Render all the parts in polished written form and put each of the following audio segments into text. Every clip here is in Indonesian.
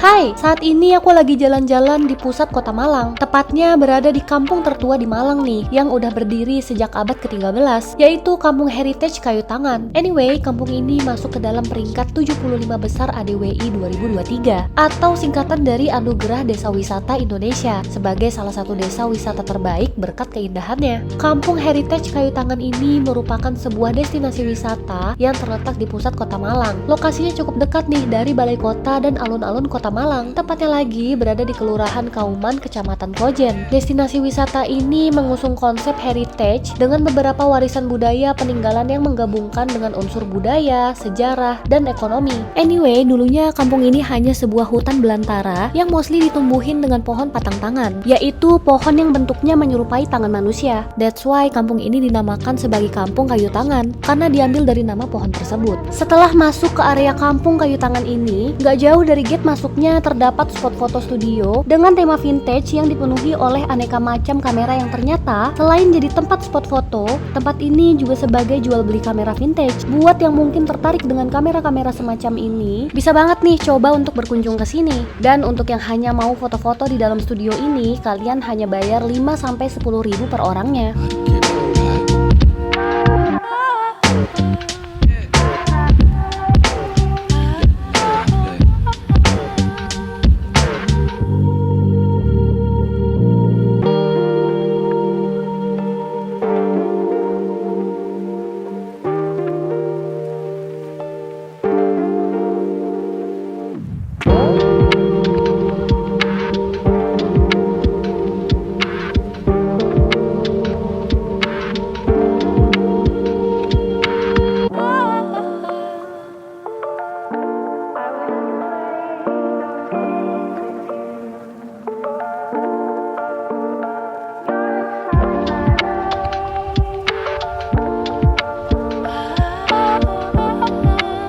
Hai, saat ini aku lagi jalan-jalan di pusat kota Malang. Tepatnya berada di kampung tertua di Malang nih, yang udah berdiri sejak abad ke-13, yaitu Kampung Heritage Kayu Tangan. Anyway, kampung ini masuk ke dalam peringkat 75 besar ADWI 2023, atau singkatan dari Anugerah Desa Wisata Indonesia, sebagai salah satu desa wisata terbaik berkat keindahannya. Kampung Heritage Kayu Tangan ini merupakan sebuah destinasi wisata yang terletak di pusat kota Malang. Lokasinya cukup dekat nih dari balai kota dan alun-alun kota Malang, tepatnya lagi berada di Kelurahan Kauman, Kecamatan Kojen. Destinasi wisata ini mengusung konsep heritage dengan beberapa warisan budaya peninggalan yang menggabungkan dengan unsur budaya, sejarah, dan ekonomi. Anyway, dulunya kampung ini hanya sebuah hutan belantara yang mostly ditumbuhin dengan pohon patang tangan, yaitu pohon yang bentuknya menyerupai tangan manusia. That's why kampung ini dinamakan sebagai Kampung Kayu Tangan, karena diambil dari nama pohon tersebut. Setelah masuk ke area Kampung Kayu Tangan ini, gak jauh dari gate masuknya terdapat spot foto studio dengan tema vintage yang dipenuhi oleh aneka macam kamera yang ternyata selain jadi tempat spot foto, tempat ini juga sebagai jual beli kamera vintage. Buat yang mungkin tertarik dengan kamera-kamera semacam ini, bisa banget nih coba untuk berkunjung ke sini. Dan untuk yang hanya mau foto-foto di dalam studio ini, kalian hanya bayar 5-10 ribu per orangnya.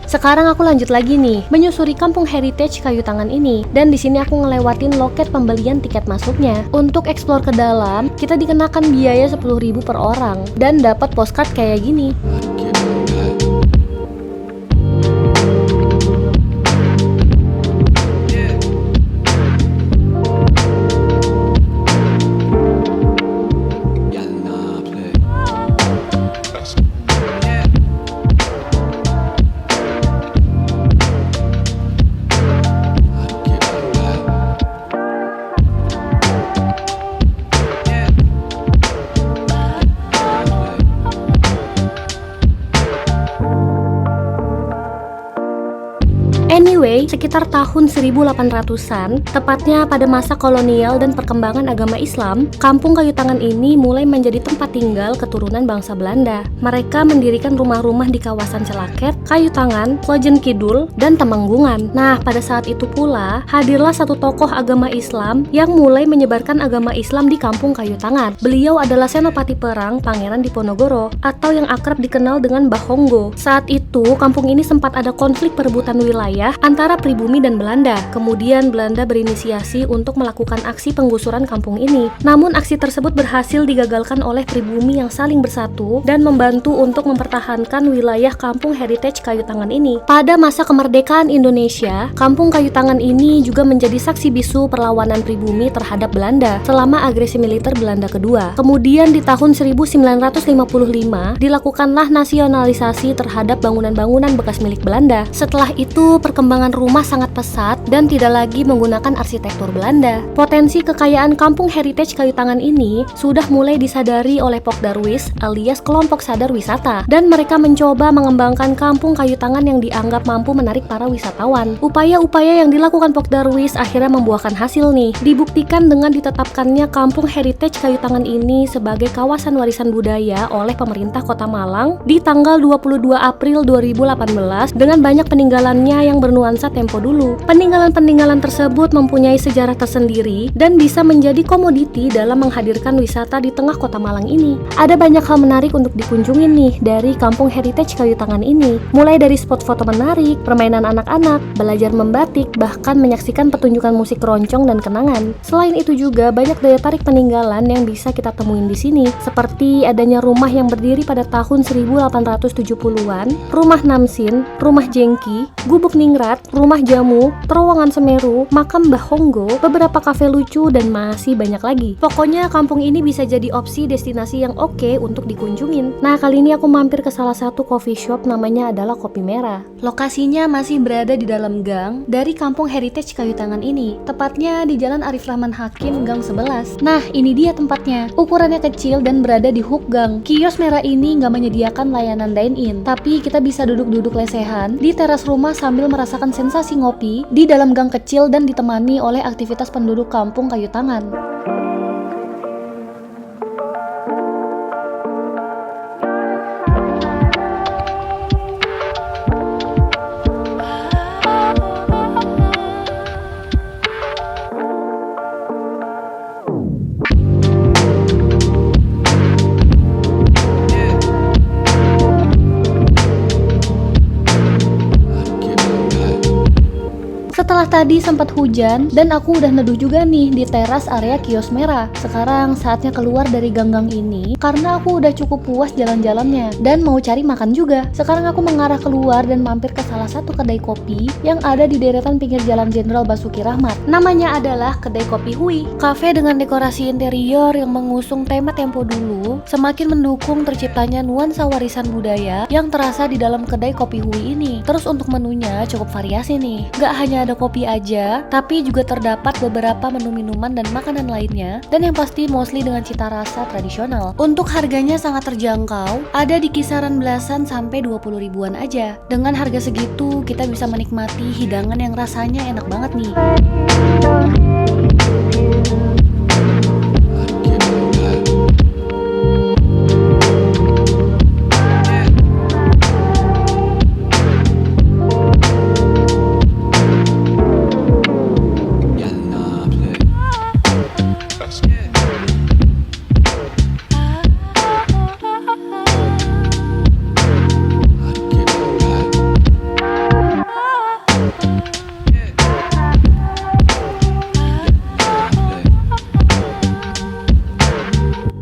Sekarang aku lanjut lagi nih, menyusuri Kampung Heritage Kayu Tangan ini. Dan di sini aku ngelewatin loket pembelian tiket masuknya. Untuk explore ke dalam, kita dikenakan biaya 10 ribu per orang dan dapat postcard kayak gini. Anyway, sekitar tahun 1800-an, tepatnya pada masa kolonial dan perkembangan agama Islam, Kampung Kayu Tangan ini mulai menjadi tempat tinggal keturunan bangsa Belanda. Mereka mendirikan rumah-rumah di kawasan Celaket, Kayu Tangan, Klojen Kidul, dan Temanggungan. Nah, pada saat itu pula, hadirlah satu tokoh agama Islam yang mulai menyebarkan agama Islam di Kampung Kayu Tangan. Beliau adalah Senopati Perang Pangeran Diponegoro, atau yang akrab dikenal dengan Mbah Honggo. Saat itu, kampung ini sempat ada konflik perebutan wilayah antara pribumi dan Belanda. Kemudian Belanda berinisiasi untuk melakukan aksi penggusuran kampung ini. Namun aksi tersebut berhasil digagalkan oleh pribumi yang saling bersatu dan membantu untuk mempertahankan wilayah Kampung Heritage Kayu Tangan ini. Pada masa kemerdekaan Indonesia, Kampung Kayu Tangan ini juga menjadi saksi bisu perlawanan pribumi terhadap Belanda selama agresi militer Belanda kedua. Kemudian di tahun 1955 dilakukanlah nasionalisasi terhadap bangunan-bangunan bekas milik Belanda. Setelah itu perkembangan rumah sangat pesat dan tidak lagi menggunakan arsitektur Belanda. Potensi kekayaan kampung heritage kayu tangan ini sudah mulai disadari oleh Pokdarwis alias kelompok sadar wisata, dan mereka mencoba mengembangkan kampung kayu tangan yang dianggap mampu menarik para wisatawan. Upaya-upaya yang dilakukan Pokdarwis akhirnya membuahkan hasil nih. Dibuktikan dengan ditetapkannya kampung heritage kayu tangan ini sebagai kawasan warisan budaya oleh pemerintah Kota Malang di tanggal 22 April 2018 dengan banyak peninggalannya yang bernuansa tempo dulu. Peninggalan-peninggalan tersebut mempunyai sejarah tersendiri dan bisa menjadi komoditi dalam menghadirkan wisata di tengah Kota Malang ini. Ada banyak hal menarik untuk dikunjungin nih dari kampung heritage kayu tangan ini. Mulai dari spot foto menarik, permainan anak-anak, belajar membatik, bahkan menyaksikan pertunjukan musik keroncong dan kenangan. Selain itu juga banyak daya tarik peninggalan yang bisa kita temuin di sini, seperti adanya rumah yang berdiri pada tahun 1870-an, rumah Namsin, rumah Jengki, Gubuk Ningrat, rumah Jamu, terowongan Semeru, makam Mbah Honggo, beberapa kafe lucu, dan masih banyak lagi. Pokoknya kampung ini bisa jadi opsi destinasi yang oke untuk dikunjungin. Nah, kali ini aku mampir ke salah satu coffee shop, namanya adalah Kopi Merah. Lokasinya masih berada di dalam gang dari kampung heritage kayu tangan ini, tepatnya di Jalan Arif Rahman Hakim, Gang 11. Nah, ini dia tempatnya. Ukurannya kecil dan berada di hook gang. Kios merah ini nggak menyediakan layanan dine-in, tapi kita bisa duduk-duduk lesehan di teras rumah sambil merasakan sensasi ngopi di dalam gang kecil dan ditemani oleh aktivitas penduduk kampung kayu tangan. Setelah tadi sempat hujan dan aku udah neduh juga nih di teras area kios merah. Sekarang saatnya keluar dari gang-gang ini karena aku udah cukup puas jalan-jalannya dan mau cari makan juga. Sekarang aku mengarah keluar dan mampir ke salah satu kedai kopi yang ada di deretan pinggir Jalan Jenderal Basuki Rahmat. Namanya adalah Kedai Kopi Hui. Kafe dengan dekorasi interior yang mengusung tema tempo dulu semakin mendukung terciptanya nuansa warisan budaya yang terasa di dalam Kedai Kopi Hui ini. Terus untuk menunya cukup variasi nih. Gak hanya ada kopi aja, tapi juga terdapat beberapa menu minuman dan makanan lainnya, dan yang pasti mostly dengan cita rasa tradisional. Untuk harganya sangat terjangkau, ada di kisaran belasan sampai 20 ribuan aja. Dengan harga segitu, kita bisa menikmati hidangan yang rasanya enak banget nih.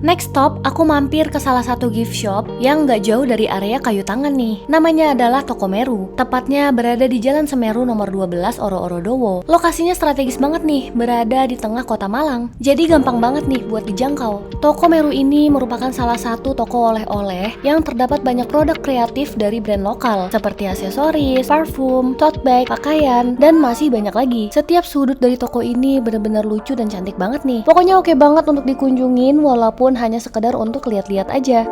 Next stop, aku mampir ke salah satu gift shop yang gak jauh dari area kayu tangan nih. Namanya adalah Toko Meru. Tepatnya berada di Jalan Semeru nomor 12 Oro-Oro Dowo. Lokasinya strategis banget nih, berada di tengah Kota Malang. Jadi gampang banget nih buat dijangkau. Toko Meru ini merupakan salah satu toko oleh-oleh yang terdapat banyak produk kreatif dari brand lokal seperti aksesoris, parfum, tote bag, pakaian, dan masih banyak lagi. Setiap sudut dari toko ini benar-benar lucu dan cantik banget nih. Pokoknya oke banget untuk dikunjungin walaupun hanya sekedar untuk lihat-lihat aja.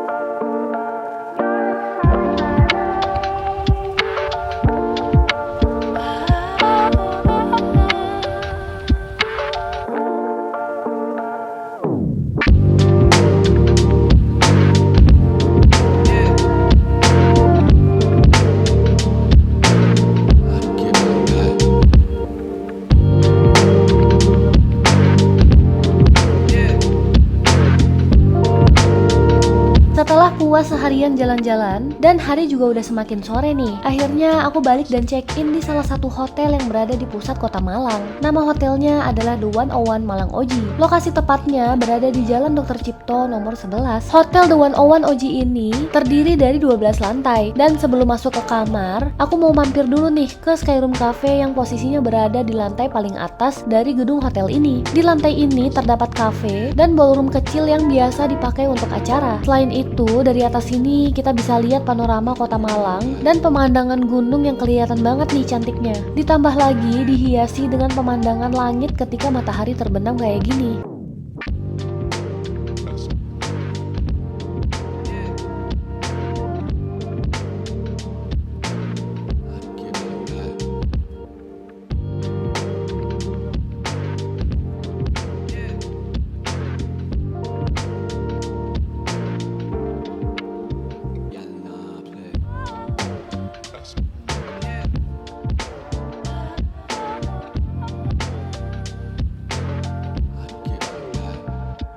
Setelah puas seharian jalan-jalan dan hari juga udah semakin sore nih, akhirnya aku balik dan check-in di salah satu hotel yang berada di pusat Kota Malang. Nama hotelnya adalah The 101 Malang Oji. Lokasi tepatnya berada di Jalan Dr. Cipto nomor 11. Hotel The 101 Oji ini terdiri dari 12 lantai, dan sebelum masuk ke kamar, aku mau mampir dulu nih ke Skyroom Cafe yang posisinya berada di lantai paling atas dari gedung hotel ini. Di lantai ini terdapat cafe dan ballroom kecil yang biasa dipakai untuk acara. Selain itu, dari atas sini sini kita bisa lihat panorama kota Malang dan pemandangan gunung yang kelihatan banget nih cantiknya. Ditambah lagi dihiasi dengan pemandangan langit ketika matahari terbenam kayak gini.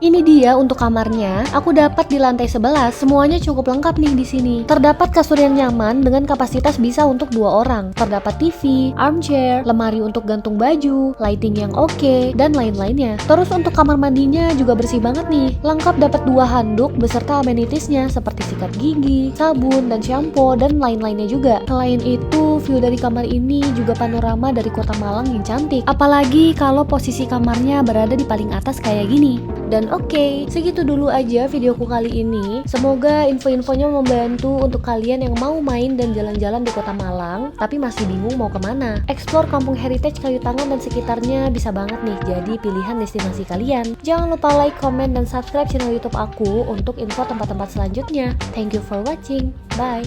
Ini dia untuk kamarnya. Aku dapat di lantai 11. Semuanya cukup lengkap nih di sini. Terdapat kasur yang nyaman dengan kapasitas bisa untuk 2 orang. Terdapat TV, armchair, lemari untuk gantung baju, lighting yang oke, dan lain-lainnya. Terus untuk kamar mandinya juga bersih banget nih. Lengkap dapat 2 handuk beserta amenitiesnya seperti sikat gigi, sabun, dan shampoo, dan lain-lainnya juga. Selain itu, view dari kamar ini juga panorama dari kota Malang yang cantik. Apalagi kalau posisi kamarnya berada di paling atas kayak gini. Dan oke, segitu dulu aja videoku kali ini. Semoga info-infonya membantu untuk kalian yang mau main dan jalan-jalan di kota Malang tapi masih bingung mau kemana. Explore kampung heritage Kayu Tangan dan sekitarnya bisa banget nih jadi pilihan destinasi kalian. Jangan lupa like, comment, dan subscribe channel YouTube aku untuk info tempat-tempat selanjutnya. Thank you for watching. Bye.